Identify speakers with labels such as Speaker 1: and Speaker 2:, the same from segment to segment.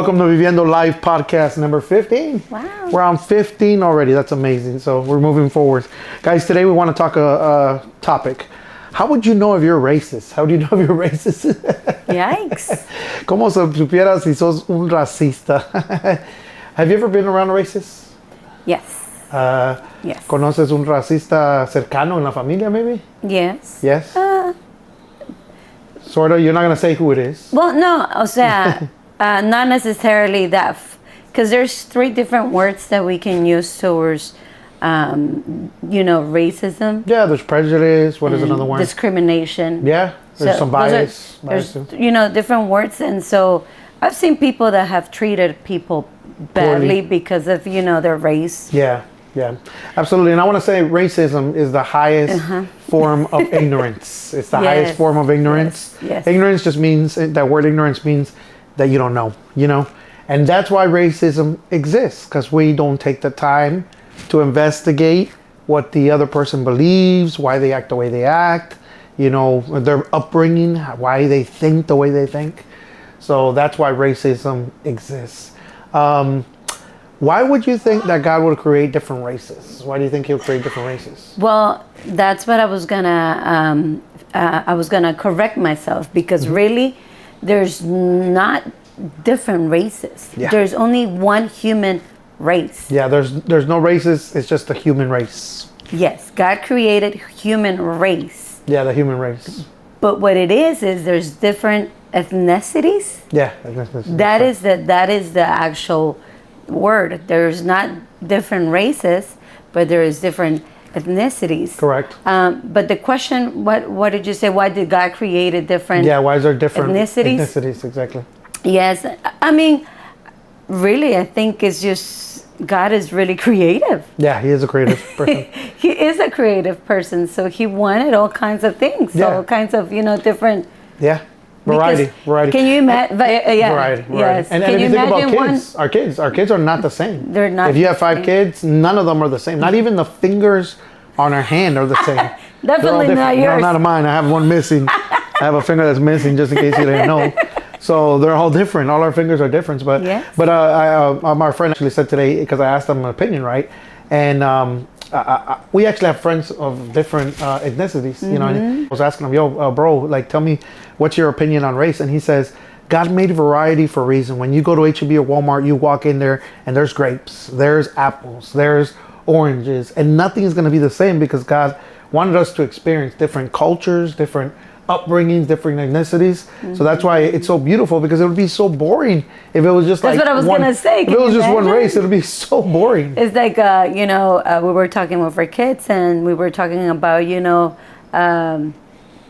Speaker 1: Welcome to Viviendo Live podcast number 15.
Speaker 2: Wow.
Speaker 1: We're on 15 already. That's amazing. So we're moving forward. Guys, today we want to talk a topic. How would you know if you're racist? How do you know if you're racist?
Speaker 2: Yikes.
Speaker 1: ¿Cómo supieras si sos un racista? Have you ever been around a racist?
Speaker 2: Yes. Yes.
Speaker 1: ¿Conoces un racista cercano en la familia, maybe?
Speaker 2: Yes.
Speaker 1: Yes? Sort of. You're not going to say who it is.
Speaker 2: Well, no, o sea, not necessarily that, because there's 3 different words that we can use towards, racism.
Speaker 1: Yeah, there's prejudice. What is another one?
Speaker 2: Discrimination.
Speaker 1: Yeah, there's some bias.
Speaker 2: There's different words, and so I've seen people that have treated people badly because of, their race.
Speaker 1: Yeah, absolutely. And I want to say racism is the highest form of ignorance. It's the highest form of ignorance.
Speaker 2: Yes.
Speaker 1: Ignorance just means, that word ignorance means that you don't know, And that's why racism exists, because we don't take the time to investigate what the other person believes, why they act the way they act, their upbringing, why they think the way they think. So that's why racism exists. Why would you think that God would create different races? Why do you think He'll create different races?
Speaker 2: Well, that's what I was gonna correct myself, because really, there's not different races.
Speaker 1: Yeah.
Speaker 2: There's only one human race.
Speaker 1: Yeah, there's no races. It's just the human race.
Speaker 2: Yes, God created human race.
Speaker 1: Yeah, the human race.
Speaker 2: But what it is there's different ethnicities.
Speaker 1: Yeah,
Speaker 2: that is the actual word. There's not different races, but there is different ethnicities.
Speaker 1: Correct.
Speaker 2: But the question, what did you say? Why did God create a different?
Speaker 1: Yeah, why is there different
Speaker 2: ethnicities?
Speaker 1: Ethnicities, exactly.
Speaker 2: Yes, I mean, really, I think it's just God is really creative.
Speaker 1: Yeah, He is a creative person.
Speaker 2: He is a creative person, so He wanted all kinds of things, all kinds of different.
Speaker 1: Yeah. Variety.
Speaker 2: Can you imagine?
Speaker 1: Variety.
Speaker 2: Yes.
Speaker 1: And
Speaker 2: Can
Speaker 1: if
Speaker 2: you
Speaker 1: you think about
Speaker 2: imagine
Speaker 1: kids, our kids are not the same.
Speaker 2: They're not.
Speaker 1: If you have 5 kids, none of them are the same. Not even the fingers on our hand are the same.
Speaker 2: Definitely not yours.
Speaker 1: No, not mine. I have one missing. I have a finger that's missing, just in case you didn't know. So they're all different. All our fingers are different. But my friend actually said today, because I asked him an opinion, right? And we actually have friends of different ethnicities, and I was asking him, bro, like, tell me, what's your opinion on race? And he says, God made variety for a reason. When you go to H-E-B or Walmart, you walk in there and there's grapes, there's apples, there's oranges, and nothing is going to be the same, because God wanted us to experience different cultures, different upbringings, different ethnicities. So that's why it's so beautiful, because it would be so boring if it was just
Speaker 2: That's
Speaker 1: like
Speaker 2: what I was gonna say.
Speaker 1: If it was just one race, it would be so boring.
Speaker 2: It's like we were talking with our kids, and we were talking about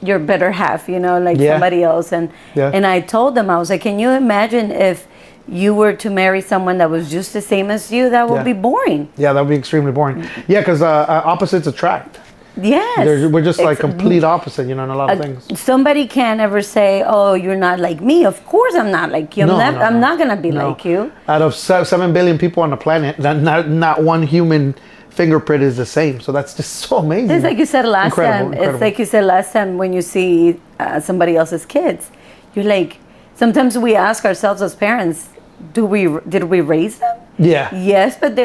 Speaker 2: your better half, somebody else, and I told them, I was like, can you imagine if you were to marry someone that was just the same as you? That would be boring.
Speaker 1: Yeah, that would be extremely boring. Yeah, because opposites attract.
Speaker 2: Yes.
Speaker 1: We're just like complete opposite, in a lot of things.
Speaker 2: Somebody can't ever say, oh, you're not like me. Of course I'm not like you. I'm not going to be like you.
Speaker 1: Out of 7 billion people on the planet, not one human fingerprint is the same. So that's just so amazing.
Speaker 2: It's like you said last time. It's like you said last time, when you see somebody else's kids, you're like, sometimes we ask ourselves as parents, did we raise them?
Speaker 1: Yeah.
Speaker 2: Yes, but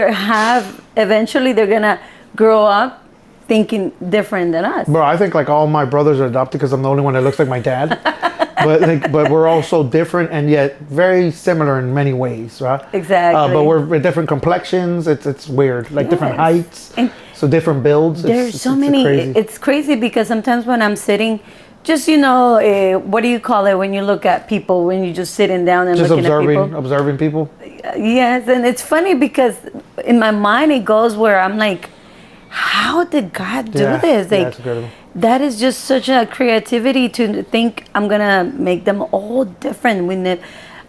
Speaker 2: eventually they're going to grow up thinking different than us.
Speaker 1: Bro, I think like all my brothers are adopted because I'm the only one that looks like my dad. but we're all so different and yet very similar in many ways, right?
Speaker 2: Exactly.
Speaker 1: But we're with different complexions. It's weird, like different heights, so different builds.
Speaker 2: There's so many. It's crazy because sometimes when I'm sitting, just what do you call it when you look at people, when you're just sitting down and just looking at people?
Speaker 1: Observing people.
Speaker 2: Yes, and it's funny because in my mind it goes where I'm like, how did God do this? Like, that is just such a creativity to think I'm gonna make them all different.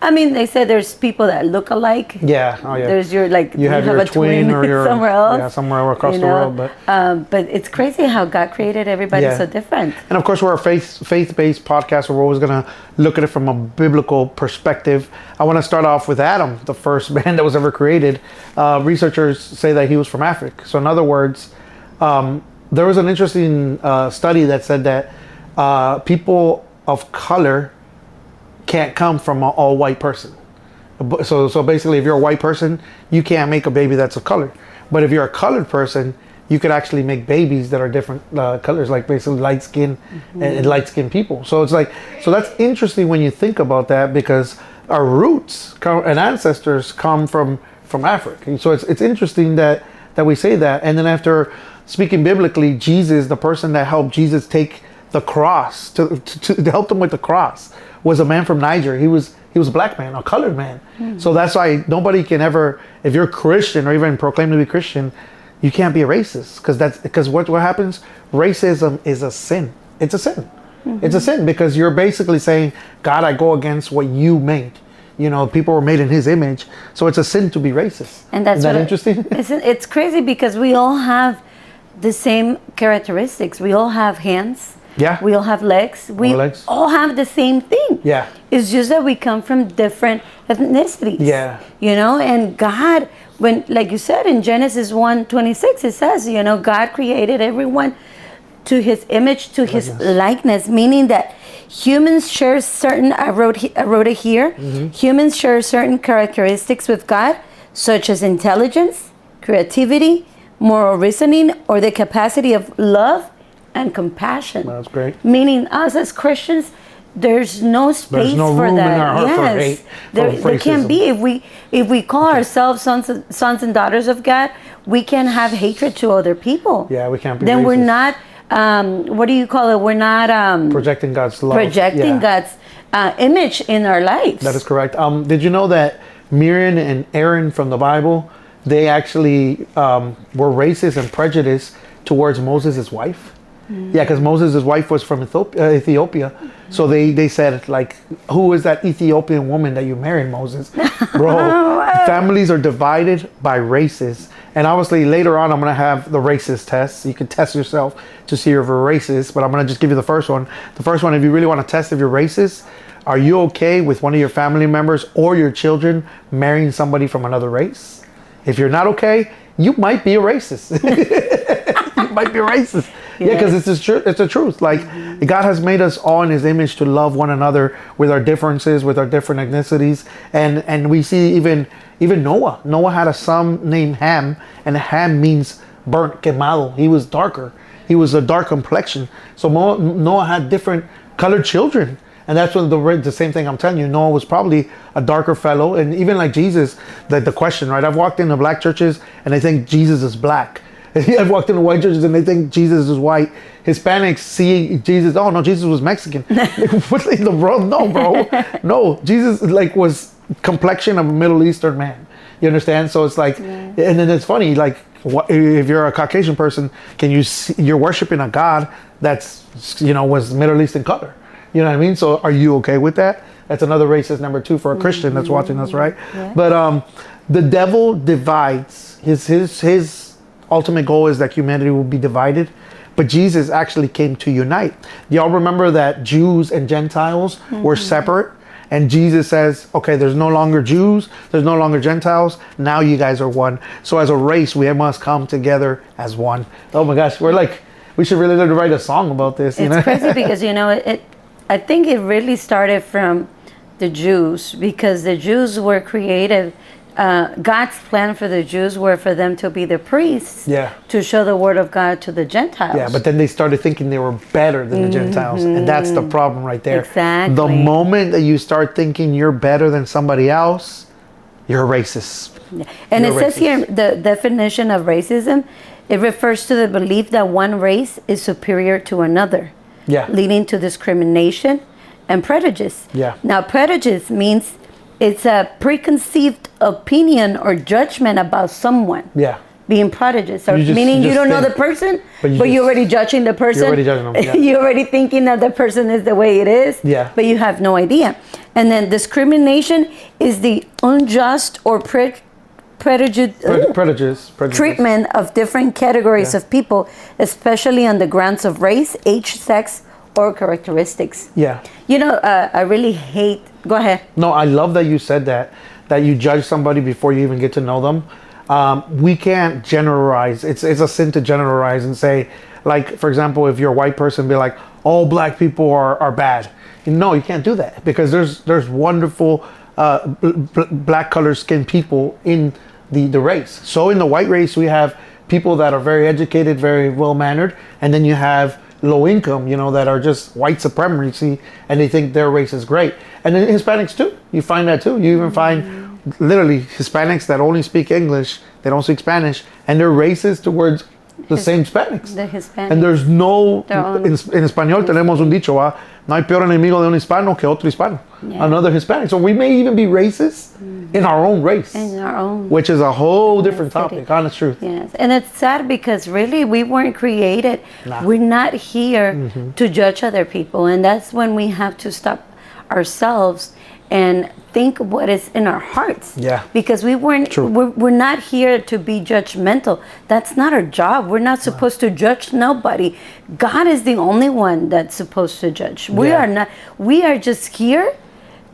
Speaker 2: They said there's people that look alike.
Speaker 1: Yeah. Oh yeah.
Speaker 2: There's you
Speaker 1: have
Speaker 2: a twin
Speaker 1: or your
Speaker 2: somewhere else.
Speaker 1: Yeah, somewhere across the world.
Speaker 2: But it's crazy how God created everybody so different.
Speaker 1: And of course, we're a faith-based podcast, where we're always gonna look at it from a biblical perspective. I want to start off with Adam, the first man that was ever created. Researchers say that he was from Africa. So in other words, there was an interesting study that said that people of color can't come from an all-white person. So basically, if you're a white person, you can't make a baby that's a color. But if you're a colored person, you could actually make babies that are different colors, like basically light skin and light skinned people. So it's like, so that's interesting when you think about that, because our roots and ancestors come from Africa. So it's interesting that we say that. And then after speaking biblically, Jesus, the person that helped Jesus take the cross to help them with the cross, was a man from Niger. He was a black man, a colored man. So that's why nobody can ever, if you're Christian or even proclaim to be Christian, you can't be a racist, because what happens? Racism is a sin. It's a sin. It's a sin, because you're basically saying, God, I go against what you made. You know, people were made in His image, so it's a sin to be racist.
Speaker 2: And that's
Speaker 1: Isn't that interesting?
Speaker 2: It's crazy, because we all have the same characteristics. We all have hands.
Speaker 1: Yeah.
Speaker 2: We all have legs. We all have the same thing.
Speaker 1: Yeah.
Speaker 2: It's just that we come from different ethnicities.
Speaker 1: Yeah.
Speaker 2: You know, and God, when, like you said in Genesis 1:26, it says, you know, God created everyone to His image, to His likeness, meaning that humans share certain, I wrote it here, humans share certain characteristics with God, such as intelligence, creativity, moral reasoning, or the capacity of love and compassion.
Speaker 1: That's great.
Speaker 2: Meaning us as Christians, there's no space for
Speaker 1: room
Speaker 2: that.
Speaker 1: in our heart for hate,
Speaker 2: there can't be. If we call ourselves sons and daughters of God, we can have hatred to other people.
Speaker 1: Yeah, we can't be
Speaker 2: Then
Speaker 1: racist.
Speaker 2: we're not, what do you call it? We're not
Speaker 1: projecting God's love.
Speaker 2: Projecting God's image in our lives.
Speaker 1: That is correct. Did you know that Miriam and Aaron from the Bible, they actually were racist and prejudiced towards Moses' wife? Yeah, because Moses' wife was from Ethiopia. So they said, like, who is that Ethiopian woman that you married, Moses? Bro, families are divided by races. And obviously later on I'm going to have the racist test. You can test yourself to see if you're racist, but I'm going to just give you the first one. The first one, if you really want to test if you're racist, are you okay with one of your family members or your children marrying somebody from another race? If you're not okay, you might be a racist. You might be a racist. Yeah, because it's the truth. Like, God has made us all in His image to love one another with our differences, with our different ethnicities. And we see even Noah. Noah had a son named Ham, and Ham means burnt, quemado. He was darker. He was a dark complexion. So Noah had different colored children. And that's when the same thing I'm telling you. Noah was probably a darker fellow. And even like Jesus, the question, right? I've walked into black churches and they think Jesus is black. I've walked into white churches and they think Jesus is white. Hispanics see Jesus, oh no, Jesus was Mexican. What in the world? No, bro. No, Jesus was complexion of a Middle Eastern man. You understand? So it's like, and then it's funny, like, if you're a Caucasian person, you're worshiping a God that's, was Middle Eastern color. You know what I mean? So are you okay with that? That's another racist number 2 for a Christian that's watching us, right? Yeah. But the devil divides. His ultimate goal is that humanity will be divided. But Jesus actually came to unite. Y'all remember that Jews and Gentiles were separate? And Jesus says, okay, there's no longer Jews, there's no longer Gentiles, now you guys are one. So as a race, we must come together as one. Oh my gosh, we should really learn to write a song about this.
Speaker 2: It's crazy because, I think it really started from the Jews, because the Jews were created. God's plan for the Jews were for them to be the priests, to show the word of God to the Gentiles. Yeah,
Speaker 1: but then they started thinking they were better than the Gentiles, and that's the problem right there.
Speaker 2: Exactly.
Speaker 1: The moment that you start thinking you're better than somebody else, you're a racist.
Speaker 2: Yeah. And it says here, the definition of racism, it refers to the belief that one race is superior to another, leading to discrimination and prejudice. Yeah. Now, prejudice means it's a preconceived opinion or judgment about someone. Yeah. Being prejudiced, meaning you don't know the person, but you're already judging the person. You're already judging them. Yeah. You're already thinking that the person is the way it is. Yeah. But you have no idea. And then discrimination is the unjust or prejudice treatment of different categories of people, especially on the grounds of race, age, sex, or characteristics. Yeah. I really hate. Go ahead. No, I love that you said that you judge somebody before you even get to know them. We can't generalize. It's a sin to generalize and say, like, for example, if you're a white person, be like, all black people are bad. No, you can't do that, because there's wonderful
Speaker 1: black colored skinned people in the race. So in the white race, we have people that are very educated, very well mannered, and then you have low income, that are just white supremacy, and they think their race is great. And then Hispanics too. You find that too. You even find literally Hispanics that only speak English, they don't speak Spanish, and they're racist towards the same Hispanics.
Speaker 2: The Hispanics.
Speaker 1: And there's no, en español tenemos un dicho, no hay peor enemigo de un hispano que otro hispano. Another Hispanic. So we may even be racist in our own race.
Speaker 2: In our own.
Speaker 1: Which is a whole different topic, honest truth.
Speaker 2: Yes. And it's sad because really we weren't created. We're not here to judge other people. And that's when we have to stop ourselves and think what is in our hearts.
Speaker 1: Yeah.
Speaker 2: Because we're not here to be judgmental. That's not our job. We're not supposed to judge nobody. God is the only one that's supposed to judge. We are not. We are just here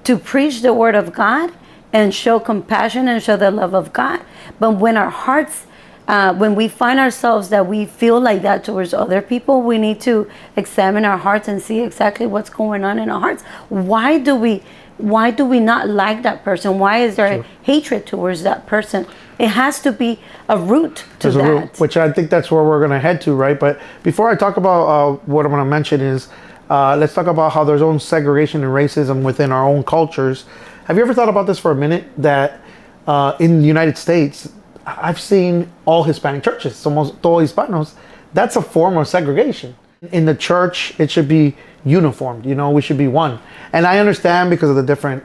Speaker 2: to preach the word of God and show compassion and show the love of God. But when our hearts, when we find ourselves that we feel like that towards other people, we need to examine our hearts and see exactly what's going on in our hearts. Why do we not like that person? Why is there hatred towards that person? It has to be a root to that.
Speaker 1: Root, which I think that's where we're going to head to, right? But before I talk about what I'm going to mention is, let's talk about how there's own segregation and racism within our own cultures. Have you ever thought about this for a minute? That in the United States, I've seen all Hispanic churches, somos todos hispanos. That's a form of segregation. In the church, it should be uniformed. We should be one. And I understand because of the different,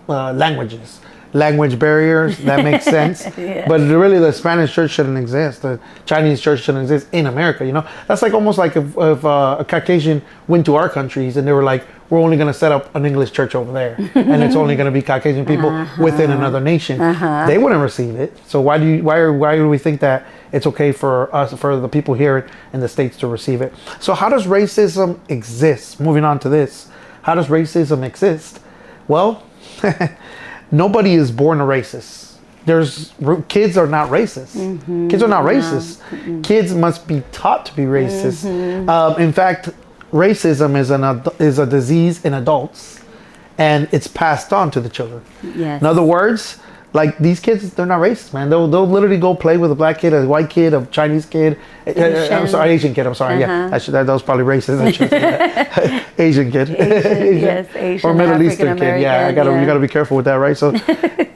Speaker 1: languages, language barriers. That makes sense. But really, the Spanish church shouldn't exist. The Chinese church shouldn't exist in America. That's like almost like if a Caucasian went to our countries and they were like, we're only going to set up an English church over there, and it's only going to be Caucasian people within another nation. They wouldn't receive it. So why do we think that it's okay for the people here in the States to receive it? So how does racism exist? Moving on to this, how does racism exist? Well, nobody is born a racist. Kids are not racist. Kids are not racist. Kids must be taught to be racist. In fact, racism is a disease in adults, and it's passed on to the children. Yes. In other words, like these kids, they're not racist, man. They'll literally go play with a black kid, a white kid, a Chinese kid. Asian kid. I'm sorry. Yeah, that was probably racist. Asian kid.
Speaker 2: Asian,
Speaker 1: or Middle Eastern kid. Yeah, you gotta be careful with that, right? So,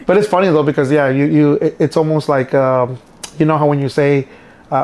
Speaker 1: but it's funny though because it's almost like how when you say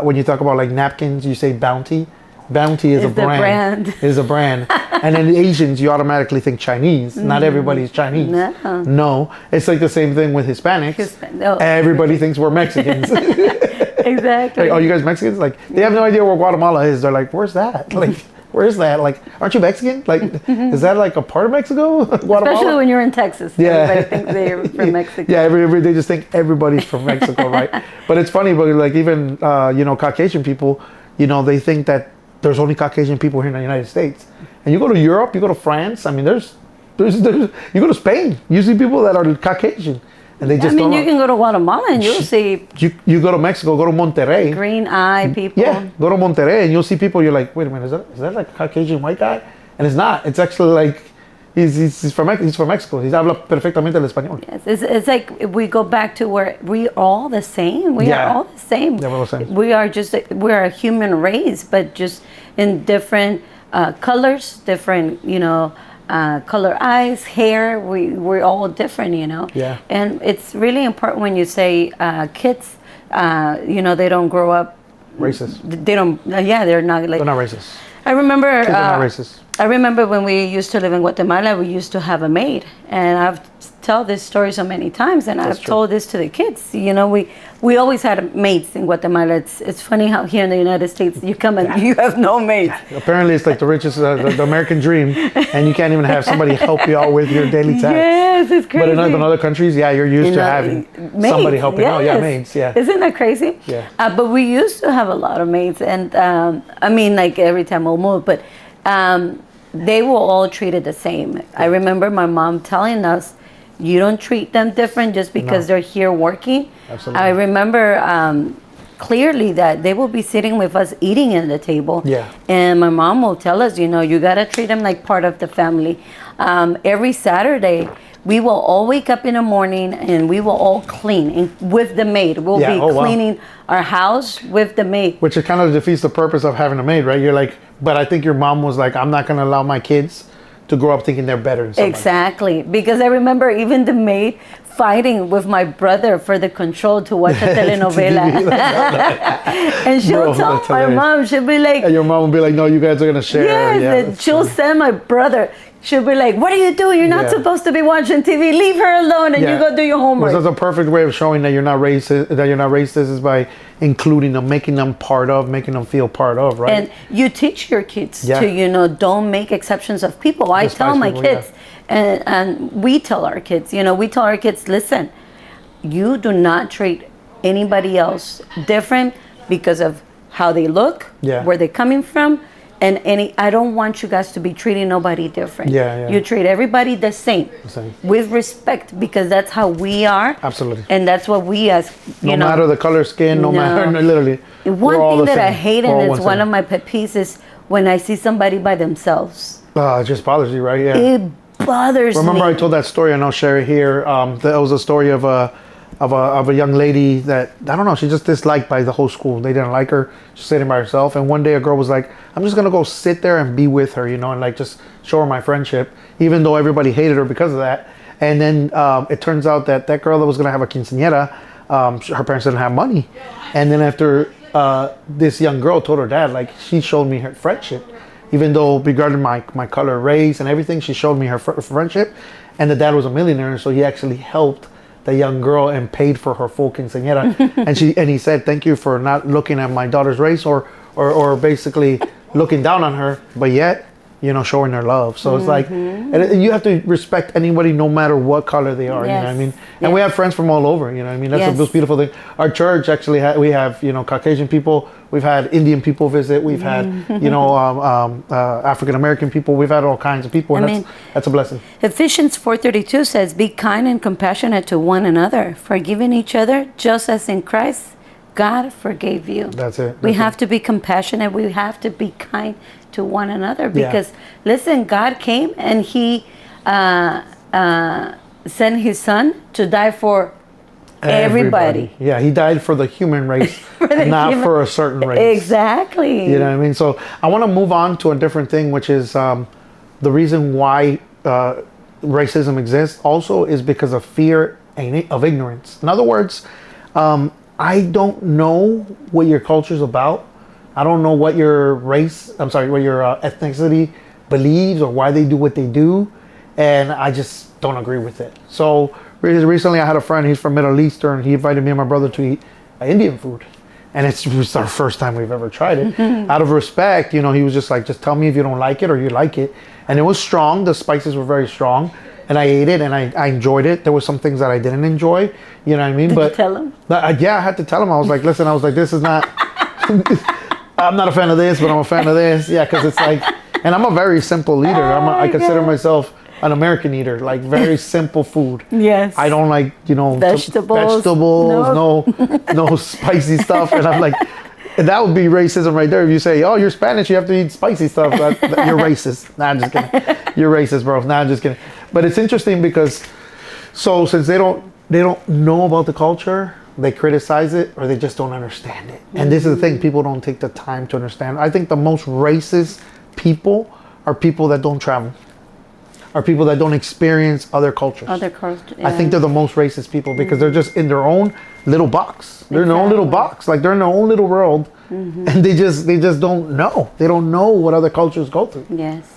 Speaker 1: when you talk about like napkins, you say Bounty. Bounty is a brand. Is a brand. And then the Asians, you automatically think Chinese. Not everybody's Chinese. No. It's like the same thing with Hispanics. Everybody thinks we're Mexicans.
Speaker 2: Exactly.
Speaker 1: Like, oh, you guys Mexicans? Like, they have no idea where Guatemala is. They're like, where's that? Like, where is that? Like, aren't you Mexican? Like, is that like a part of Mexico? Guatemala?
Speaker 2: Especially when you're in Texas. Yeah. Everybody thinks they're from Mexico.
Speaker 1: Yeah, they just think everybody's from Mexico, right? But it's funny, but like even, Caucasian people, they think that there's only Caucasian people here in the United States. And you go to Europe, you go to France, I mean, there's you go to Spain, you see people that are Caucasian. And they just
Speaker 2: you can go to Guatemala and you'll see...
Speaker 1: You go to Mexico, go to Monterrey.
Speaker 2: Green eye people.
Speaker 1: Yeah, go to Monterrey and you'll see people, you're like, wait a minute, is that like a Caucasian white guy? And it's not. It's actually like, he's from Mexico. He habla perfectamente el español.
Speaker 2: Yes, it's like we go back to where we all the same. We are all the same. Yeah, we're the same. We're a human race, but just in different colors, different, color eyes, hair. We're all different,
Speaker 1: Yeah.
Speaker 2: And it's really important when you say kids, they don't grow up
Speaker 1: racist.
Speaker 2: They don't. They're not like.
Speaker 1: They're not racist.
Speaker 2: I remember.
Speaker 1: Kids are not racist.
Speaker 2: I remember when we used to live in Guatemala, we used to have a maid, and I've told this story so many times, and I've told this to the kids. We always had maids in Guatemala. It's funny how here in the United States you come and you have no maids.
Speaker 1: Apparently, it's like the richest, the American dream, and you can't even have somebody help you out with your daily tasks.
Speaker 2: Yes, it's crazy.
Speaker 1: But in other countries, you're used to having maids, somebody helping out. Yeah, maids. Yeah.
Speaker 2: Isn't that crazy?
Speaker 1: Yeah.
Speaker 2: But we used to have a lot of maids, and like every time we'll move, but. They were all treated the same. I remember my mom telling us, you don't treat them different just because they're here working.
Speaker 1: Absolutely.
Speaker 2: I remember clearly that they will be sitting with us eating at the table.
Speaker 1: Yeah.
Speaker 2: And my mom will tell us, you got to treat them like part of the family. Every Saturday, we will all wake up in the morning and we will all clean with the maid. We'll be cleaning our house with the maid.
Speaker 1: Which it kind of defeats the purpose of having a maid, right? You're like, but I think your mom was like, I'm not going to allow my kids to grow up thinking they're better than somebody.
Speaker 2: Exactly. Because I remember even the maid fighting with my brother for the control to watch a telenovela. And she'll tell my mom, she'll be like...
Speaker 1: And your mom will be like, no, you guys are going to share.
Speaker 2: Yes, and she'll send my brother. She'll be like, what are you doing? You're not supposed to be watching TV. Leave her alone and you go do your homework.
Speaker 1: Well, that's a perfect way of showing that you're not racist, is by including them, making them part of, making them feel part of, right?
Speaker 2: And you teach your kids to, don't make exceptions of people. I tell my kids, and we tell our kids, listen, you do not treat anybody else different because of how they look, where they're coming from. And I don't want you guys to be treating nobody different. You treat everybody the same. With respect, because that's how we are.
Speaker 1: Absolutely.
Speaker 2: And that's what we as,
Speaker 1: no matter the color skin, no matter, literally.
Speaker 2: One thing that I hate, and it's one of my pet peeves, is when I see somebody by themselves.
Speaker 1: It just bothers you, right? Yeah.
Speaker 2: It bothers me.
Speaker 1: Remember I told that story, and I'll share it here. That was a story of a young lady that, I don't know, she just disliked by the whole school. They didn't like her. She's sitting by herself. And one day a girl was like, I'm just going to go sit there and be with her, and like just show her my friendship, even though everybody hated her because of that. And then it turns out that girl that was going to have a quinceañera, her parents didn't have money. And then after this young girl told her dad, like, she showed me her friendship. Even though regarding my color, race, and everything, she showed me her friendship. And the dad was a millionaire, so he actually helped the young girl and paid for her full quinceañera. and he said, thank you for not looking at my daughter's race or basically looking down on her, but yet, showing her love. So it's like, and you have to respect anybody no matter what color they are, you know what I mean? And we have friends from all over, you know what I mean? That's the most beautiful thing. Our church actually, we have, Caucasian people, we've had Indian people visit, we've had, African-American people, we've had all kinds of people, and that's a blessing.
Speaker 2: Ephesians 4:32 says, be kind and compassionate to one another, forgiving each other, just as in Christ God forgave you.
Speaker 1: That's it.
Speaker 2: We have to be compassionate. We have to be kind to one another because, listen, God came and He sent His Son to die for everybody.
Speaker 1: Yeah, He died for the human race, not for a certain race.
Speaker 2: Exactly.
Speaker 1: You know what I mean? So I want to move on to a different thing, which is the reason why racism exists also is because of fear of ignorance. In other words, I don't know what your culture is about. I don't know what your what your ethnicity believes or why they do what they do. And I just don't agree with it. So recently I had a friend, he's from Middle Eastern. He invited me and my brother to eat Indian food. And it was our first time we've ever tried it. Out of respect, he was just like, just tell me if you don't like it or you like it. And it was strong. The spices were very strong. And I ate it and I enjoyed it. There were some things that I didn't enjoy. You know what I mean?
Speaker 2: Did you tell him?
Speaker 1: Yeah, I had to tell him. I was like, listen, this is not... I'm not a fan of this, but I'm a fan of this. Yeah, because it's like... And I'm a very simple eater. I consider myself an American eater. Like, very simple food.
Speaker 2: Yes.
Speaker 1: I don't like, vegetables, no spicy stuff. And I'm like... That would be racism right there. If you say, oh, you're Spanish, you have to eat spicy stuff. You're racist. Nah, I'm just kidding. You're racist, bro. Nah, I'm just kidding. But it's interesting because, since they don't know about the culture, they criticize it or they just don't understand it. And this is the thing, people don't take the time to understand. I think the most racist people are people that don't travel. Are people that don't experience other cultures. I think they're the most racist people because they're just in their own little box. They're in their own little box. Like, they're in their own little world. And they just don't know. They don't know what other cultures go through.
Speaker 2: Yes.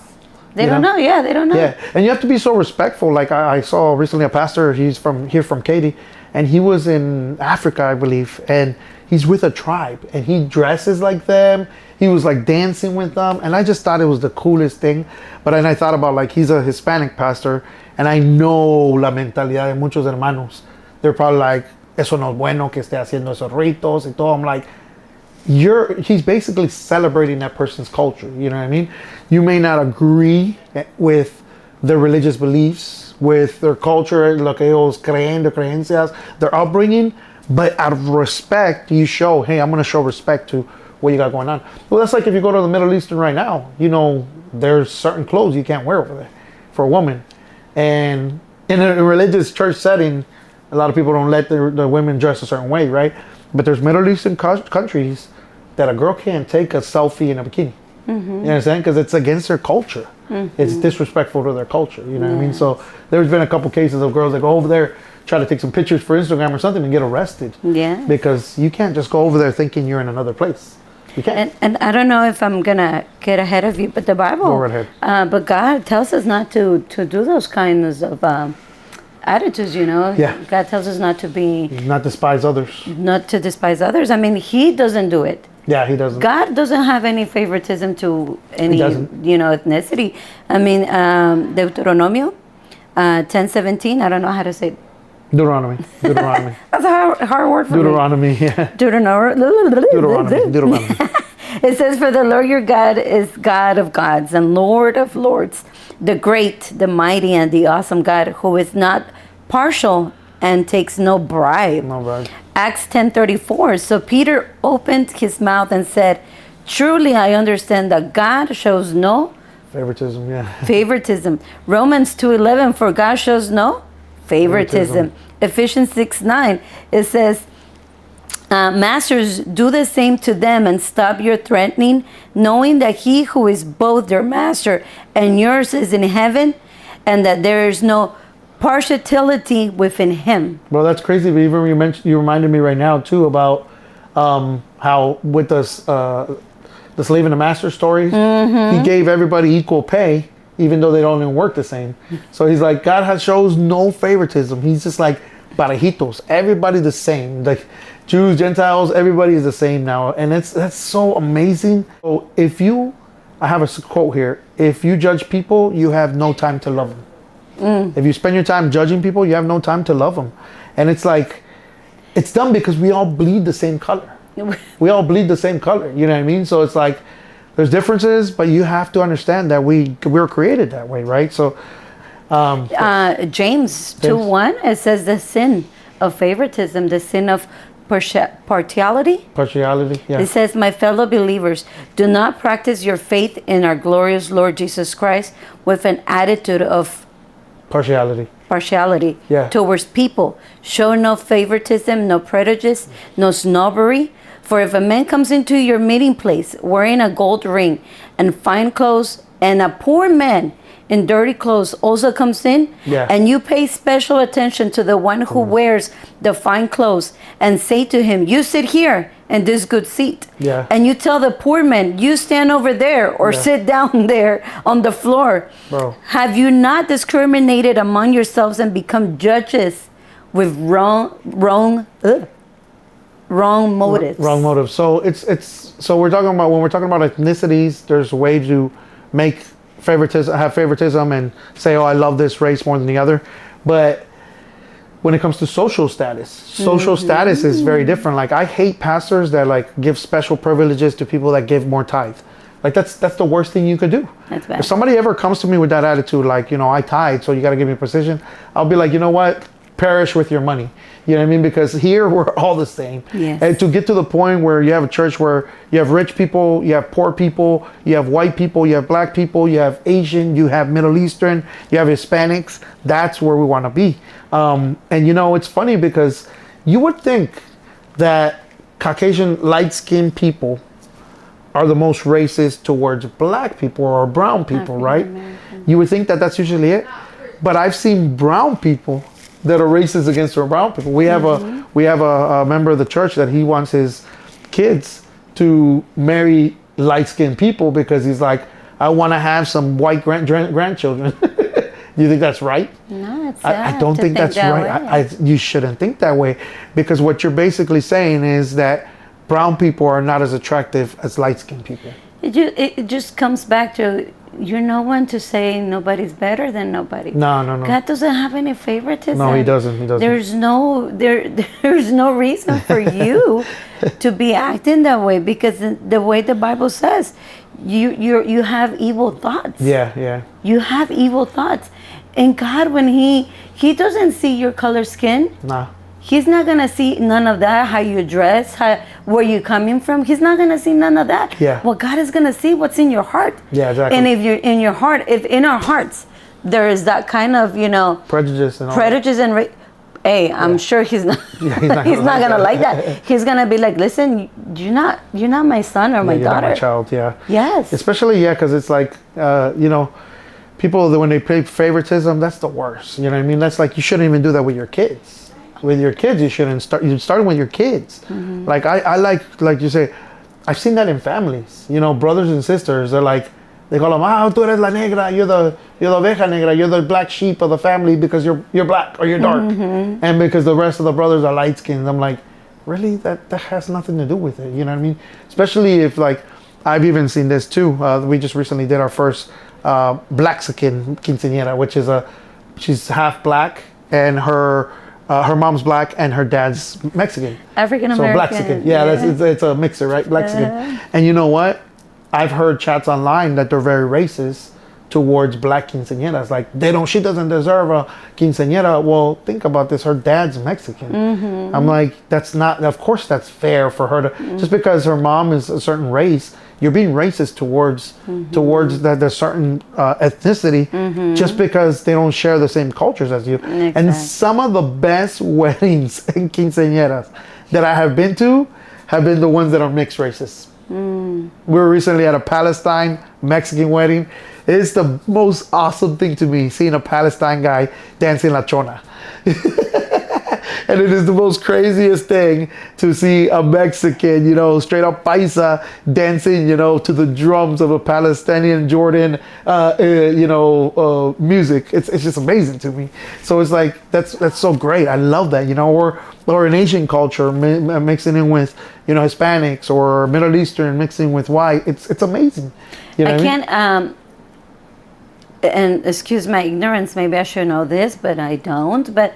Speaker 2: They don't know. Yeah, they don't know.
Speaker 1: Yeah. And you have to be so respectful. Like, I saw recently a pastor, he's from Katy, and he was in Africa, I believe, and he's with a tribe and he dresses like them. He was like dancing with them. And I just thought it was the coolest thing. But then I thought about, like, he's a Hispanic pastor and I know la mentalidad de muchos hermanos. They're probably like, eso no es bueno que esté haciendo esos ritos y todo. I'm like, he's basically celebrating that person's culture. You know what I mean? You may not agree with their religious beliefs, with their culture, lo que ellos creen, their creencias, their upbringing, but out of respect, you show, hey, I'm going to show respect to what you got going on. Well, that's like if you go to the Middle Eastern right now, there's certain clothes you can't wear over there for a woman. And in a religious church setting, a lot of people don't let the women dress a certain way, right? But there's Middle Eastern countries that a girl can't take a selfie in a bikini. Mm-hmm. You understand? Because it's against their culture. Mm-hmm. It's disrespectful to their culture. You know what I mean? So there's been a couple cases of girls that go over there, try to take some pictures for Instagram or something, and get arrested.
Speaker 2: Yeah.
Speaker 1: Because you can't just go over there thinking you're in another place. You can't.
Speaker 2: And I don't know if I'm gonna get ahead of you, but the Bible.
Speaker 1: Go right ahead.
Speaker 2: But God tells us not to do those kinds of attitudes. You know.
Speaker 1: Yeah.
Speaker 2: God tells us not to
Speaker 1: despise others.
Speaker 2: Not to despise others. I mean, He doesn't do it.
Speaker 1: Yeah, He doesn't.
Speaker 2: God doesn't have any favoritism to any ethnicity. I mean, Deuteronomio 10:17. I don't know how to say it.
Speaker 1: Deuteronomy.
Speaker 2: That's a hard word for
Speaker 1: Deuteronomy,
Speaker 2: me.
Speaker 1: Yeah.
Speaker 2: Deuteronomy. It says, "For the Lord your God is God of gods and Lord of lords, the great, the mighty, and the awesome God, who is not partial and takes no bribe."
Speaker 1: No bribe.
Speaker 2: Acts 10:34. So Peter opened his mouth and said, "Truly I understand that God shows no
Speaker 1: favoritism." Yeah.
Speaker 2: Favoritism. Romans 2:11. For God shows no favoritism. Ephesians 6:9. It says, "Masters, do the same to them and stop your threatening, knowing that He who is both their master and yours is in heaven, and that there is no partiality within Him."
Speaker 1: Well, that's crazy. But even you reminded me right now too about how with the slave and the master stories, He gave everybody equal pay, even though they don't even work the same. So He's like, God shows no favoritism. He's just like parejitos, everybody the same. Like Jews, Gentiles, everybody is the same now, and that's so amazing. So I have a quote here: if you judge people, you have no time to love them. If you spend your time judging people, you have no time to love them. And it's like, it's done because we all bleed the same color. We all bleed the same color. You know what I mean? So it's like, there's differences, but you have to understand that we were created that way, right? So,
Speaker 2: James 2:1, it says the sin of favoritism, the sin of partiality.
Speaker 1: Partiality, yeah.
Speaker 2: It says, "My fellow believers, do not practice your faith in our glorious Lord Jesus Christ with an attitude of partiality towards people. Show no favoritism, no prejudice, no snobbery. For if a man comes into your meeting place wearing a gold ring and fine clothes, and a poor man in dirty clothes also comes in, and you pay special attention to the one who wears the fine clothes, and say to him, 'You sit here in this good seat,' and you tell the poor man, 'You stand over there,' or 'Sit down there on the floor,'
Speaker 1: Bro.
Speaker 2: Have you not discriminated among yourselves and become judges with wrong motives?"
Speaker 1: Wrong motives. So so we're talking about, when we're talking about ethnicities, there's a way to make favoritism and say, "Oh, I love this race more than the other." But when it comes to social status is very different. Like, I hate pastors that like give special privileges to people that give more tithe. Like, that's the worst thing you could do.
Speaker 2: That's bad.
Speaker 1: If somebody ever comes to me with that attitude, like, I tithe, so you got to give me a position, I'll be like, you know what? Perish with your money. You know what I mean? Because here we're all the same.
Speaker 2: Yes.
Speaker 1: And to get to the point where you have a church where you have rich people, you have poor people, you have white people, you have black people, you have Asian, you have Middle Eastern, you have Hispanics, that's where we want to be. And it's funny because you would think that Caucasian light-skinned people are the most racist towards black people or brown people, right? You would think that that's usually it. But I've seen brown people that are racist against our brown people. We have a member of the church that he wants his kids to marry light-skinned people because he's like, I want to have some white grandchildren. Do you think that's right?
Speaker 2: No, it's sad.
Speaker 1: I don't think that's right. You shouldn't think that way, because what you're basically saying is that brown people are not as attractive as light-skinned people.
Speaker 2: It just comes back to, you're no one to say nobody's better than nobody.
Speaker 1: No.
Speaker 2: God doesn't have any favoritism.
Speaker 1: No, He doesn't.
Speaker 2: There's no reason for you to be acting that way, because the way the Bible says, you have evil thoughts.
Speaker 1: Yeah.
Speaker 2: You have evil thoughts, and God, when He doesn't see your color skin.
Speaker 1: Nah.
Speaker 2: He's not going to see none of that, how you dress, where you're coming from. He's not going to see none of that.
Speaker 1: Yeah.
Speaker 2: Well, God is going to see what's in your heart.
Speaker 1: Yeah, exactly.
Speaker 2: And if you're in your heart, if in our hearts there is that kind of,
Speaker 1: prejudice and all
Speaker 2: prejudice and hey, I'm sure he's not. Yeah, he's not gonna like that. He's gonna be like, listen, you're not my son or my daughter.
Speaker 1: You're not my child. Yeah.
Speaker 2: Yes.
Speaker 1: Especially because it's like people when they play favoritism, that's the worst. You know what I mean? That's like you shouldn't even do that with your kids. With your kids, you shouldn't start. You start with your kids. Mm-hmm. Like I like you say, I've seen that in families. Brothers and sisters. They're like. They call them, tú eres la negra, you're the oveja negra, you're the black sheep of the family because you're black or you're dark. Mm-hmm. And because the rest of the brothers are light skinned. I'm like, really? That has nothing to do with it. You know what I mean? Especially if like, I've even seen this too. We just recently did our first Blaxican quinceañera, which is she's half black and her mom's black and her dad's Mexican.
Speaker 2: African American.
Speaker 1: So Blaxican. Yeah. It's a mixer, right? Blaxican. And you know what? I've heard chats online that they're very racist towards black quinceañeras. Like she doesn't deserve a quinceañera. Well, think about this. Her dad's Mexican. Mm-hmm. I'm like, that's not. Of course, that's fair for her to. Just because her mom is a certain race, you're being racist towards the certain ethnicity, just because they don't share the same cultures as you. Exactly. And some of the best weddings and quinceañeras that I have been to have been the ones that are mixed races. We were recently at a Palestine Mexican wedding. It's the most awesome thing to me, seeing a Palestine guy dancing La Chona. And it is the most craziest thing to see a Mexican, straight up paisa dancing, to the drums of a Palestinian Jordan, music. It's just amazing to me. So it's like, that's so great. I love that, or an Asian culture mixing in with, Hispanics or Middle Eastern mixing with white. It's amazing.
Speaker 2: I can't, and excuse my ignorance, maybe I should know this, but I don't. But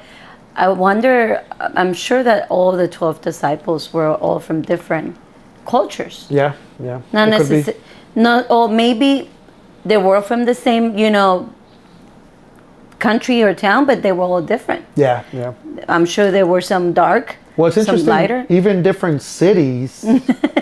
Speaker 2: I wonder, I'm sure that all the 12 disciples were all from different cultures.
Speaker 1: Yeah.
Speaker 2: Not necessarily, or maybe they were from the same, country or town, but they were all different.
Speaker 1: Yeah.
Speaker 2: I'm sure there were some dark,
Speaker 1: it's interesting,
Speaker 2: some lighter.
Speaker 1: Even different cities,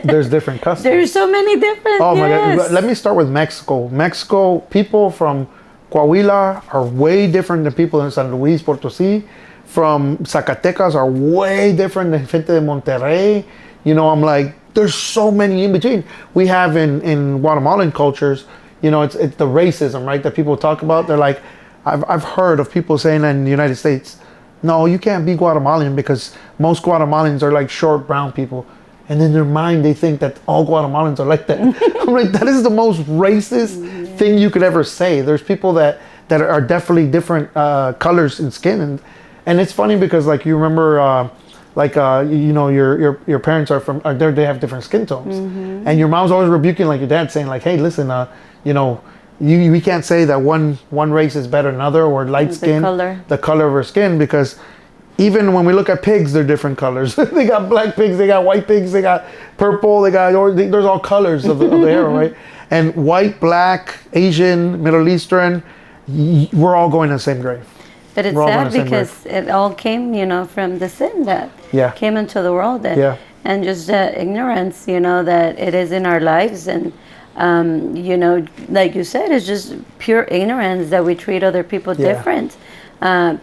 Speaker 1: there's different customs.
Speaker 2: There's so many different.
Speaker 1: Oh my God! Let me start with Mexico. Mexico, people from Coahuila are way different than people in San Luis Potosí. From Zacatecas are way different than gente de Monterrey. I'm like, there's so many in between. We have in Guatemalan cultures, it's the racism, right, that people talk about. They're like, I've heard of people saying in the United States, no, you can't be Guatemalan because most Guatemalans are like short brown people. And in their mind, they think that all Guatemalans are like that. I'm like, that is the most racist thing you could ever say. There's people that are definitely different colors in skin. And it's funny because, like, you remember, your parents are from, they have different skin tones. Mm-hmm. And your mom's always rebuking, like, your dad, saying, like, hey, listen, we can't say that one race is better than another, or light skin, the color of her skin, because even when we look at pigs, they're different colors. They got black pigs, they got white pigs, they got purple, there's all colors of the hair, right? And white, black, Asian, Middle Eastern, we're all going to the same grave.
Speaker 2: But it's sad because it all came, from the sin that came into the world, and just ignorance, that it is in our lives, and like you said, it's just pure ignorance that we treat other people different,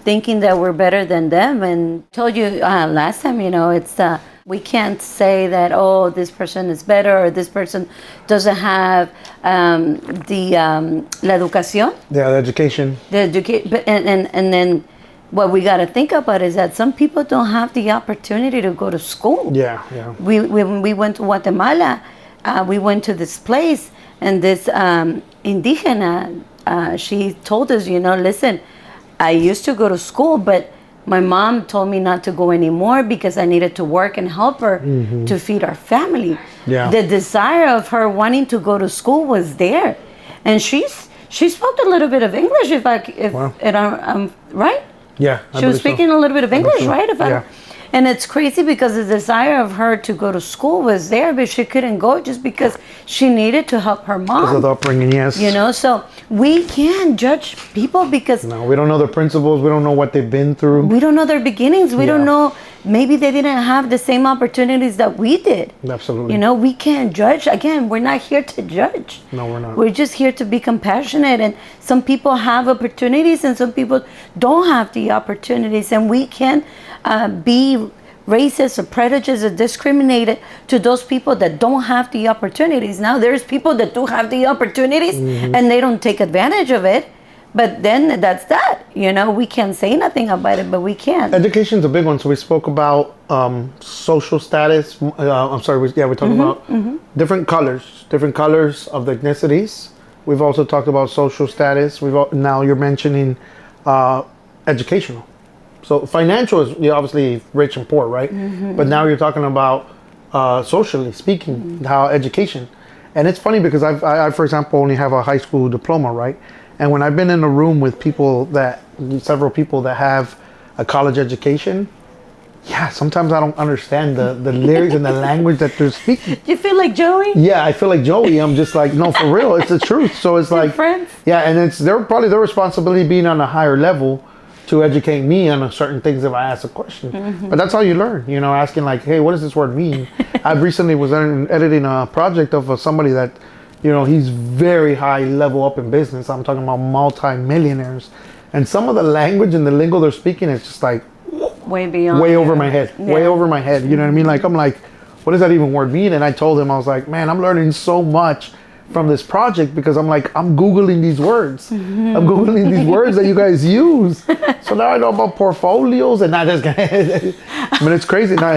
Speaker 2: thinking that we're better than them. And I told you last time, it's we can't say that, oh, this person is better or this person doesn't have la educación.
Speaker 1: Yeah, the education.
Speaker 2: But and then what we got to think about is that some people don't have the opportunity to go to school.
Speaker 1: Yeah.
Speaker 2: When we went to Guatemala, we went to this place, and this indígena, she told us, listen, I used to go to school, but my mom told me not to go anymore because I needed to work and help her to feed our family. Yeah. The desire of her wanting to go to school was there, and she spoke a little bit of English. I'm right.
Speaker 1: Yeah,
Speaker 2: she was speaking a little bit of English, right? And it's crazy because the desire of her to go to school was there, but she couldn't go just because she needed to help her mom.
Speaker 1: Because of the upbringing, yes.
Speaker 2: So we can't judge people because...
Speaker 1: No, we don't know their principles. We don't know what they've been through.
Speaker 2: We don't know their beginnings. We don't know maybe they didn't have the same opportunities that we did.
Speaker 1: Absolutely.
Speaker 2: You know, we can't judge. Again, we're not here to judge.
Speaker 1: No, we're not.
Speaker 2: We're just here to be compassionate. And some people have opportunities and some people don't have the opportunities. And we can be racist or prejudiced or discriminated to those people that don't have the opportunities. Now, there's people that do have the opportunities and they don't take advantage of it. But then that's that. You know, we can't say nothing about it, but we can.
Speaker 1: Education's a big one. So we spoke about social status. I'm sorry. We're talking about different colors of the ethnicities. We've also talked about social status. Now you're mentioning educational. So financial is obviously rich and poor, right? But now you're talking about socially speaking, how education. And it's funny because I, for example, only have a high school diploma, right? And when I've been in a room with several people that have a college education, yeah, sometimes I don't understand the lyrics and the language that they're speaking.
Speaker 2: You feel like Joey?
Speaker 1: Yeah, I feel like Joey. I'm just like, no, for real, it's the truth. So it's like,
Speaker 2: friends.
Speaker 1: Yeah, and it's probably their responsibility being on a higher level to educate me on certain things if I ask a question. But that's how you learn, you know, asking like, hey, what does this word mean? I recently was editing a project of somebody that, you know, he's very high level up in business. I'm talking about multi-millionaires. And some of the language and the lingo they're speaking is just like way over my head. Yeah. Way over my head. You know what I mean? Like, I'm like, what does that even word mean? And I told him, I was like, man, I'm learning so much from this project because I'm like, I'm Googling these words. I'm Googling these words that you guys use. So now I know about portfolios and not just I mean, it's crazy. No.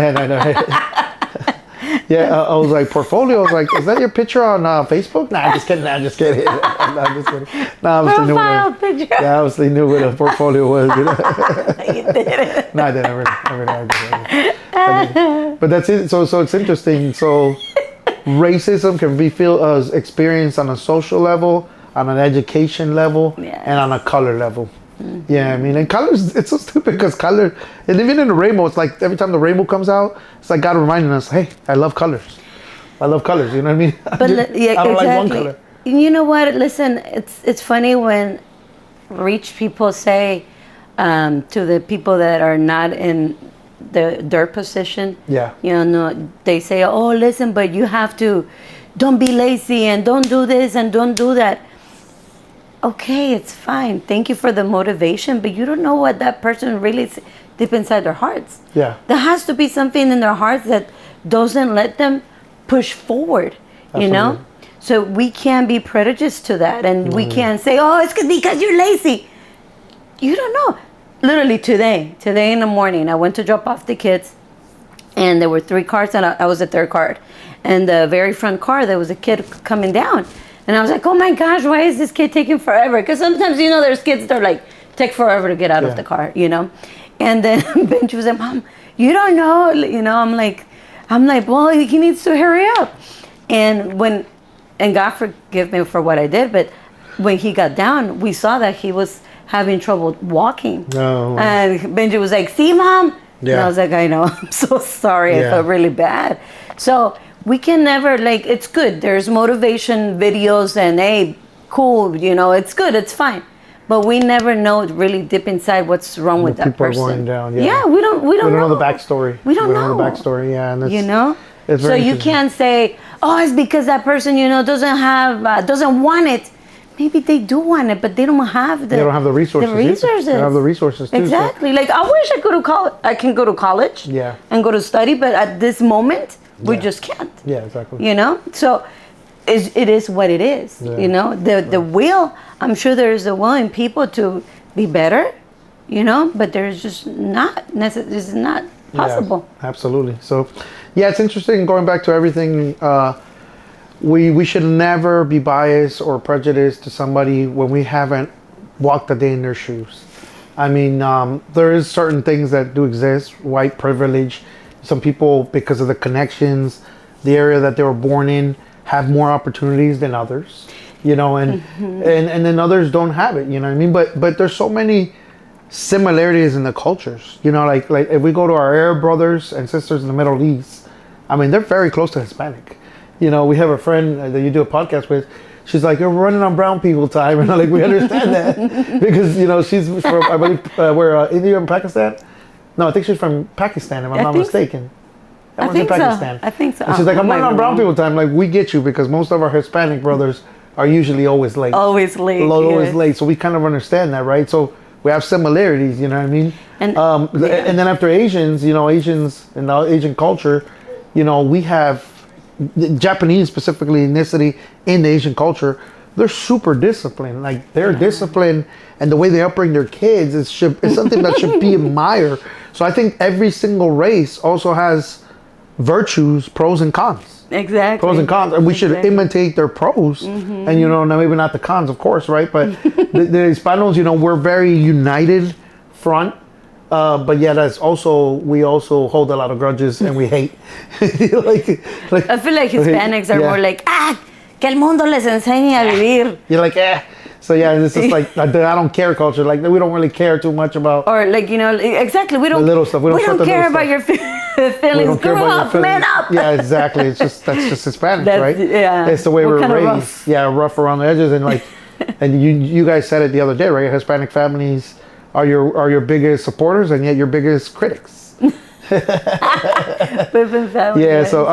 Speaker 1: Yeah, I was like, portfolio. I was like, is that your picture on Facebook? Nah, just kidding. Nah, just kidding. Nah, just kidding. Nah,
Speaker 2: Profile picture.
Speaker 1: Yeah, I obviously knew what a portfolio was. You know?
Speaker 2: You did it.
Speaker 1: No, I didn't. I didn't. But that's it. So it's interesting. So racism can be experienced on a social level, on an education level, and on a color level. Yeah, I mean, and colors, it's so stupid because color, and even in the rainbow, it's like every time the rainbow comes out, it's like God reminding us, hey, I love colors. I love colors, you know what I mean?
Speaker 2: But
Speaker 1: I don't like one color.
Speaker 2: You know what? Listen, it's funny when rich people say to the people that are not in their position, you know, they say, oh, listen, but you have to, don't be lazy and don't do this and don't do that. Okay, it's fine. Thank you for the motivation, but you don't know what that person really is deep inside their hearts. Yeah. There has to be something in their hearts that doesn't let them push forward, you know? So we can't be prejudiced to that, and we can't say, oh, it's because you're lazy. You don't know. Literally today in the morning, I went to drop off the kids, and there were 3 cars, and I was the 3rd car. And the very front car, there was a kid coming down. And I was like, oh my gosh, why is this kid taking forever? Because sometimes, you know, there's kids that are like, take forever to get out of the car, you know? And then Benji was like, Mom, you don't know, you know, I'm like, well, he needs to hurry up. And God forgive me for what I did, but when he got down, we saw that he was having trouble walking. Oh. And Benji was like, see, Mom? Yeah. And I was like, I know, I'm so sorry. I felt really bad. So we can never, like, it's good. There's motivation videos and, hey, cool, you know, it's good, it's fine. But we never know really deep inside what's wrong with that person. People are going down, yeah. We don't know
Speaker 1: the backstory.
Speaker 2: We don't know
Speaker 1: the backstory, yeah. And
Speaker 2: you know? So you can't say, oh, it's because that person, you know, doesn't want it. Maybe they do want it, but they don't have the resources.
Speaker 1: They don't have the resources too.
Speaker 2: Exactly. So. Like, I wish I can go to college and go to study, but at this moment, we just can't.
Speaker 1: Yeah, exactly.
Speaker 2: You know? So it is what it is. Yeah. You know? The will, I'm sure there's a will in people to be better, you know, but there's just not necessarily, it's not possible.
Speaker 1: Yeah, absolutely. So, yeah, it's interesting going back to everything. We should never be biased or prejudiced to somebody when we haven't walked a day in their shoes. I mean, there is certain things that do exist, white privilege. Some people, because of the connections, the area that they were born in, have more opportunities than others, you know, and then others don't have it, you know what I mean? But there's so many similarities in the cultures, you know, like if we go to our Arab brothers and sisters in the Middle East, I mean, they're very close to Hispanic. You know, we have a friend that you do a podcast with. She's like, you're running on brown people time. And I'm like, we understand that. Because, you know, she's from, I believe, India and Pakistan. No, I think she's from Pakistan, if I'm not mistaken.
Speaker 2: I think so. I think so.
Speaker 1: And she's like, I'm not on brown people time. Like, we get you because most of our Hispanic brothers are usually always late.
Speaker 2: Always late.
Speaker 1: Always late. So we kind of understand that, right? So we have similarities, you know what I mean? And then after Asians, you know, Asians and the Asian culture, you know, we have Japanese specifically ethnicity in the Asian culture. They're super disciplined. Like, they're disciplined, and the way they upbring their kids is something that should be admired. So I think every single race also has virtues, pros and cons.
Speaker 2: Exactly.
Speaker 1: Pros and cons. And we should imitate their pros. And, you know, maybe not the cons, of course, right? But the Hispanos, you know, we're very united front. But yet, we also hold a lot of grudges and we hate. like,
Speaker 2: I feel like Hispanics are more like, que el mundo les enseñe a vivir.
Speaker 1: You're like, So yeah, it's just like I don't care culture. Like, we don't really care too much about.
Speaker 2: Or like, you know, exactly. We don't.
Speaker 1: The little stuff. We don't
Speaker 2: care about your feelings. Grow up, man up.
Speaker 1: Yeah, exactly. That's just Hispanic, right?
Speaker 2: Yeah.
Speaker 1: It's the way we're raised. Yeah, rough around the edges, and like, and you guys said it the other day, right? Hispanic families are your biggest supporters, and yet your biggest critics. Yeah. So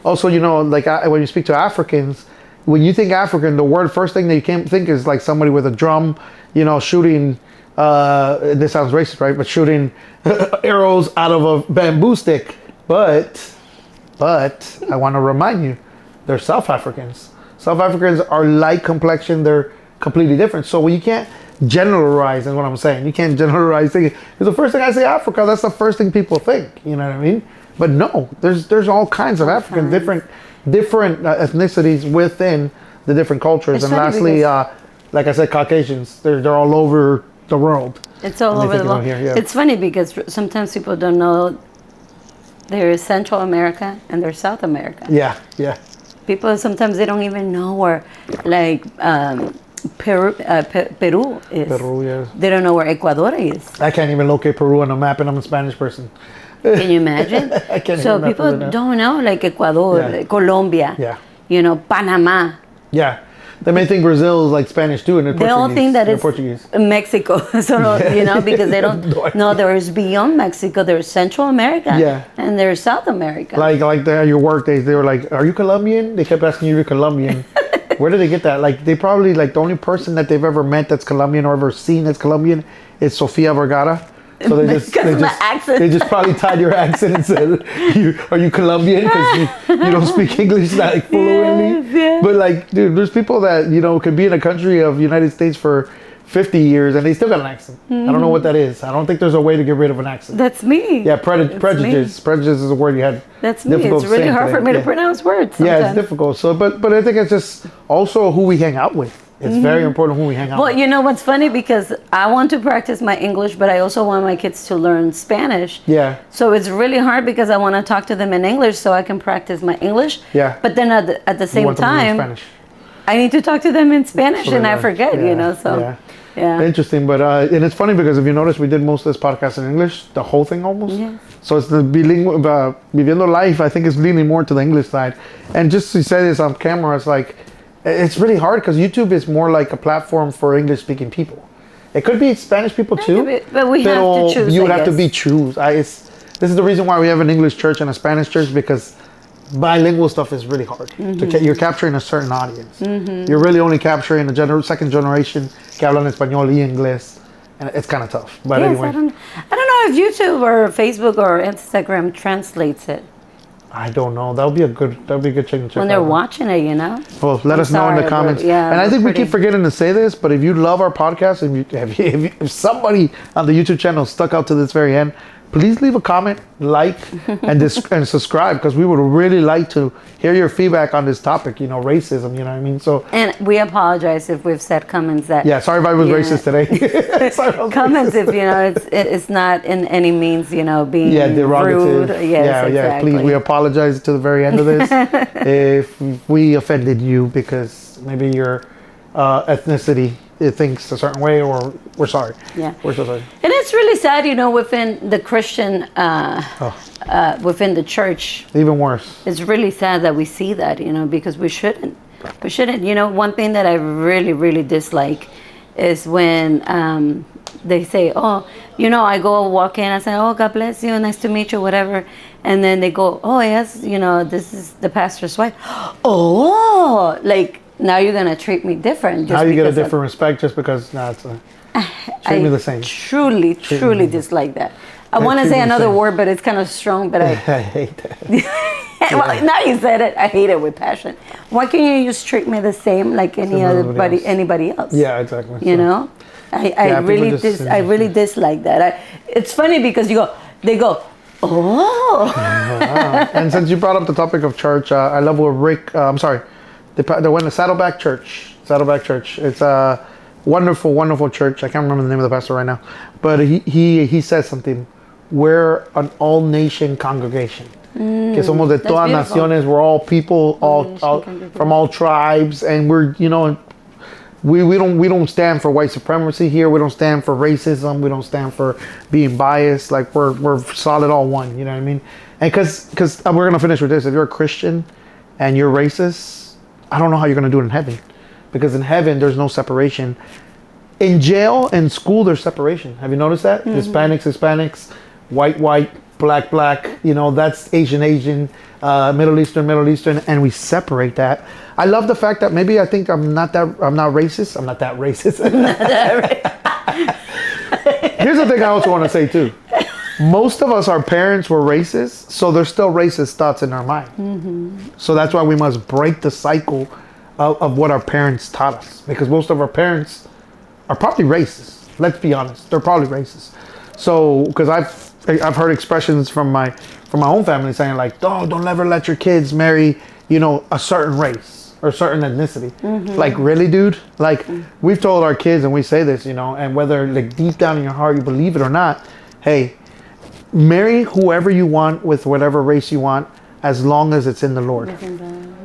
Speaker 1: also, you know, like when you speak to Africans. When you think African, the first thing that you can think is like somebody with a drum, you know, shooting, this sounds racist, right? But shooting arrows out of a bamboo stick. But I want to remind you, they're South Africans. South Africans are light complexion. They're completely different. So you can't generalize, is what I'm saying. You can't generalize thinking. Because the first thing I say Africa, that's the first thing people think. You know what I mean? But no, there's all kinds of African, different ethnicities within the different cultures. And lastly, like I said, Caucasians, they're all over the world.
Speaker 2: It's all over the world. It's funny because sometimes people don't know there is Central America and there's South America.
Speaker 1: Yeah, yeah.
Speaker 2: People sometimes they don't even know where, like, Peru is.
Speaker 1: Peru, yes.
Speaker 2: They don't know where Ecuador is.
Speaker 1: I can't even locate Peru on a map, and I'm a Spanish person.
Speaker 2: Can you imagine?
Speaker 1: I can't
Speaker 2: so people don't know, like Ecuador, Colombia, you know, Panama.
Speaker 1: Yeah. They may think Brazil is like Spanish too, and they're Portuguese.
Speaker 2: They all think that it's
Speaker 1: Portuguese.
Speaker 2: Mexico. So, you know, because they don't know there's beyond Mexico, there's Central America, and there's South America.
Speaker 1: Like your work days, they were like, are you Colombian? They kept asking you if you're Colombian. Where did they get that? Like, they probably, like, the only person that they've ever met that's Colombian or ever seen that's Colombian is Sofia Vergara. So they just probably tied your accent and said, "Are you Colombian?" Because you don't speak English like fluently. Yes. But like, dude, there's people that, you know, could be in a country of United States for 50 years and they still got an accent. I don't know what that is. I don't think there's a way to get rid of an accent.
Speaker 2: That's me.
Speaker 1: Yeah, prejudice. Prejudice is a word you had.
Speaker 2: That's me. It's really hard for me to pronounce words sometimes.
Speaker 1: Yeah, it's difficult. So, but I think it's just also who we hang out with. It's very important who we hang out with.
Speaker 2: Well, you know what's funny? Because I want to practice my English, but I also want my kids to learn Spanish.
Speaker 1: Yeah.
Speaker 2: So it's really hard because I want to talk to them in English so I can practice my English.
Speaker 1: Yeah.
Speaker 2: But then at the same time, I need to talk to them in Spanish and I forget, you know, so. Yeah.
Speaker 1: Interesting, but and it's funny because if you notice, we did most of this podcast in English, the whole thing almost. Yeah. So it's the Viviendo Life, I think, is leaning more to the English side. And just to say this on camera, it's like, it's really hard because YouTube is more like a platform for English-speaking people. It could be Spanish people too,
Speaker 2: but we have to choose.
Speaker 1: You would have to choose. This is the reason why we have an English church and a Spanish church, because bilingual stuff is really hard. You're capturing a certain audience. You're really only capturing a second generation que hablan español y inglés, and it's kind of tough. But anyway,
Speaker 2: I don't know if YouTube or Facebook or Instagram translates it.
Speaker 1: I don't know. That would be a good thing to check
Speaker 2: when they're watching it, you know.
Speaker 1: Well, let us know in the comments. And I think we keep forgetting to say this, but if you love our podcast, if somebody on the YouTube channel stuck out to this very end, please leave a comment, like, and subscribe, because we would really like to hear your feedback on this topic, you know, racism, you know what I mean? So. And
Speaker 2: we apologize if we've said comments that.
Speaker 1: Yeah, sorry if I was racist today.
Speaker 2: Comments if, you know, it's not in any means, you know, being
Speaker 1: derogative.
Speaker 2: Rude. Yes, exactly.
Speaker 1: Please, we apologize to the very end of this if we offended you because maybe your ethnicity thinks a certain way, or we're sorry.
Speaker 2: Yeah,
Speaker 1: we're so sorry.
Speaker 2: And it's really sad, you know, within the Christian, within the church.
Speaker 1: Even worse.
Speaker 2: It's really sad that we see that, you know, because we shouldn't. We shouldn't. You know, one thing that I really, really dislike is when they say, oh, I go walk in, I say, oh, God bless you, nice to meet you, whatever. And then they go, oh, yes, this is the pastor's wife. Oh, like, now you're going to treat me different.
Speaker 1: Now you get a different respect just because, treat me the same.
Speaker 2: Truly dislike that. I want to say another word, but it's kind of strong, but I
Speaker 1: hate that.
Speaker 2: Well, now you said it, I hate it with passion. Why can't you just treat me the same like anybody else?
Speaker 1: Yeah, exactly.
Speaker 2: I really dislike that. It's funny because they go, oh.
Speaker 1: And since you brought up the topic of church, I love what Rick, they went to Saddleback Church. It's a wonderful, wonderful church. I can't remember the name of the pastor right now, but he says something. We're an all-nation congregation. Que somos de todas naciones. We're all people, from all tribes, and we're we don't stand for white supremacy here. We don't stand for racism. We don't stand for being biased. Like we're solid, all one. You know what I mean? And because we're gonna finish with this. If you're a Christian and you're racist, I don't know how you're gonna do it in heaven, because in heaven there's no separation. In jail and school there's separation. Have you noticed that? Mm-hmm. Hispanics, white, black, that's Asian, Middle Eastern, and we separate that. I love the fact that maybe I think I'm not racist. Here's the thing I also want to say too. Most of us, our parents were racist, so there's still racist thoughts in our mind. Mm-hmm. So that's why we must break the cycle of what our parents taught us, because most of our parents are probably racist. Let's be honest, they're probably racist. So, because I've heard expressions from my own family saying like, "Oh, don't ever let your kids marry, a certain race or a certain ethnicity." Mm-hmm. Like, really, dude? Like, we've told our kids, and we say this, and whether like deep down in your heart you believe it or not, hey, marry whoever you want with whatever race you want, as long as it's in the Lord.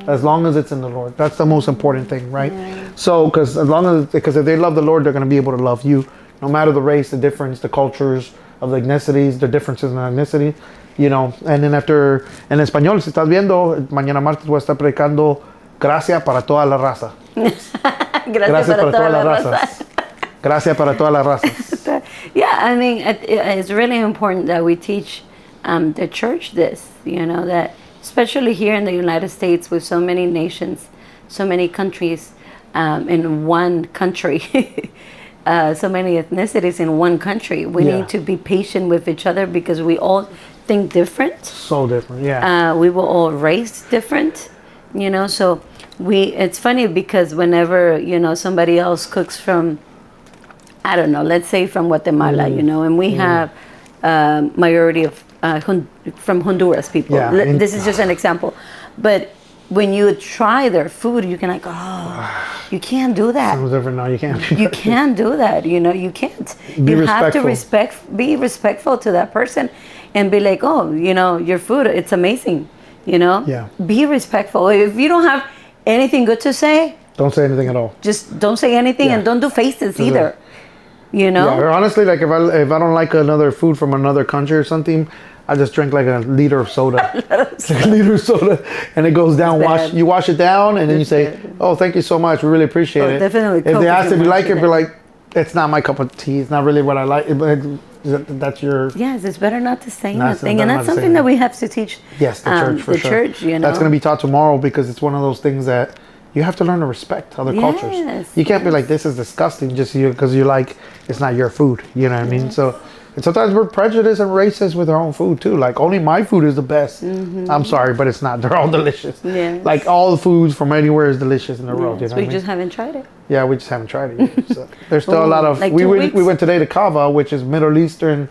Speaker 1: As long as it's in the Lord, that's the most important thing, right? Yeah. So, because if they love the Lord, they're going to be able to love you, no matter the race, the difference, the cultures of the ethnicities, the differences in ethnicity, And then en español, si estás viendo, mañana martes voy a estar predicando gracia para toda la raza. Gracias para todas las razas. Gracias para todas las razas.
Speaker 2: Yeah, I mean, it's really important that we teach the church this, that especially here in the United States with so many nations, so many countries in one country. So many ethnicities in one country. We need to be patient with each other because we all think different.
Speaker 1: So different, yeah.
Speaker 2: We will all race different, So it's funny because whenever somebody else cooks from, I don't know, let's say from Guatemala, and we have majority of from Honduras people. Yeah, this is just an example, but when you try their food, you can you can't do that.
Speaker 1: Sounds different. No, you can't.
Speaker 2: You can't do that. You can't. You have to be respectful to that person, and be like, oh, your food, it's amazing.
Speaker 1: Yeah.
Speaker 2: Be respectful. If you don't have anything good to say,
Speaker 1: don't say anything at all.
Speaker 2: Just don't say anything, and don't do faces either.
Speaker 1: Yeah, or honestly, like if I don't like another food from another country or something, I just drink like a liter of soda. And it goes down. You wash it down, and then you say, "Oh, thank you so much. We really appreciate it."
Speaker 2: Definitely.
Speaker 1: If they ask if you like it, be like, "It's not my cup of tea. It's not really what I like." But that's your.
Speaker 2: Yes, it's better not to say anything, and that's something that we have to teach.
Speaker 1: Yes, the church for sure.
Speaker 2: The church,
Speaker 1: That's going to be taught tomorrow, because it's one of those things that you have to learn to respect other cultures. You can't be like, "This is disgusting," just because you like it's not your food. You know what I mean? So. And sometimes we're prejudiced and racist with our own food too. Like, only my food is the best. Mm-hmm. I'm sorry, but it's not. They're all delicious. Yes. Like, all the foods from anywhere is delicious in the world. You know
Speaker 2: we just haven't tried it.
Speaker 1: Yeah, we just haven't tried it yet. So there's still a lot of. Like we went today to Cava, which is Middle Eastern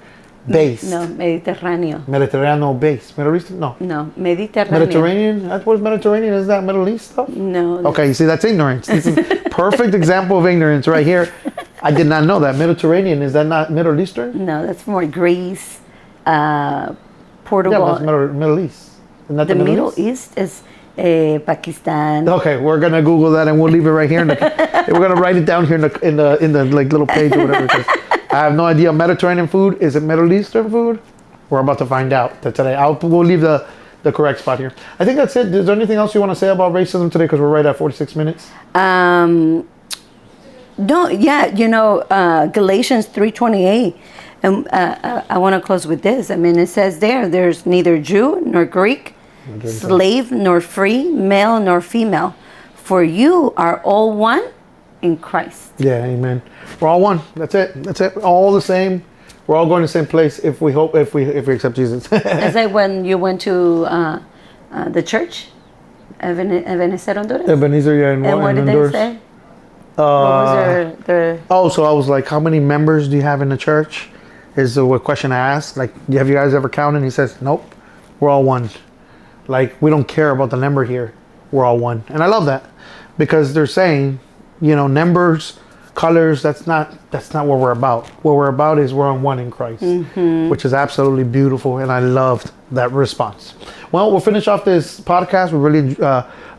Speaker 1: based.
Speaker 2: No, Mediterranean.
Speaker 1: Mediterranean based. Middle Eastern? No.
Speaker 2: No, Mediterranean.
Speaker 1: Mediterranean? That's what Mediterranean is. That Middle East stuff?
Speaker 2: No.
Speaker 1: Okay, you see, that's ignorance. This is perfect example of ignorance right here. I did not know that. Mediterranean, is that not Middle Eastern?
Speaker 2: No, that's more Greece, Portugal.
Speaker 1: Yeah, but it's Middle East. Isn't that
Speaker 2: the Middle East is Pakistan.
Speaker 1: Okay, we're gonna Google that and we'll leave it right here. We're gonna write it down here in the like little page or whatever. I have no idea. Mediterranean food, is it Middle Eastern food? We're about to find out today. We'll leave the correct spot here. I think that's it. Is there anything else you want to say about racism today? Because we're right at 46 minutes.
Speaker 2: No, yeah, Galatians 3:28, and I want to close with this. I mean, it says there's neither Jew nor Greek, slave nor free, male nor female, for you are all one in Christ.
Speaker 1: Yeah, amen. We're all one. That's it. All the same. We're all going to the same place if we accept Jesus.
Speaker 2: It's like when you went to the church, Ebenezer, Honduras.
Speaker 1: Ebenezer, yeah, in
Speaker 2: and what did
Speaker 1: Honduras.
Speaker 2: they say? What was their...
Speaker 1: Oh, so I was like, how many members do you have in the church? Is the question I asked. Like, have you guys ever counted? And he says, nope, we're all one. Like, we don't care about the number here. We're all one. And I love that because they're saying, numbers, colors, that's not what we're about. What we're about is we're on one in Christ, which is absolutely beautiful. And I loved that response. Well, we'll finish off this podcast. We really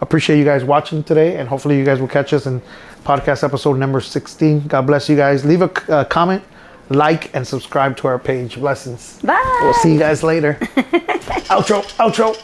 Speaker 1: appreciate you guys watching today. And hopefully you guys will catch us in podcast episode number 16. God bless you guys. Leave a comment, like, and subscribe to our page. Blessings.
Speaker 2: Bye.
Speaker 1: We'll see you guys later. Outro.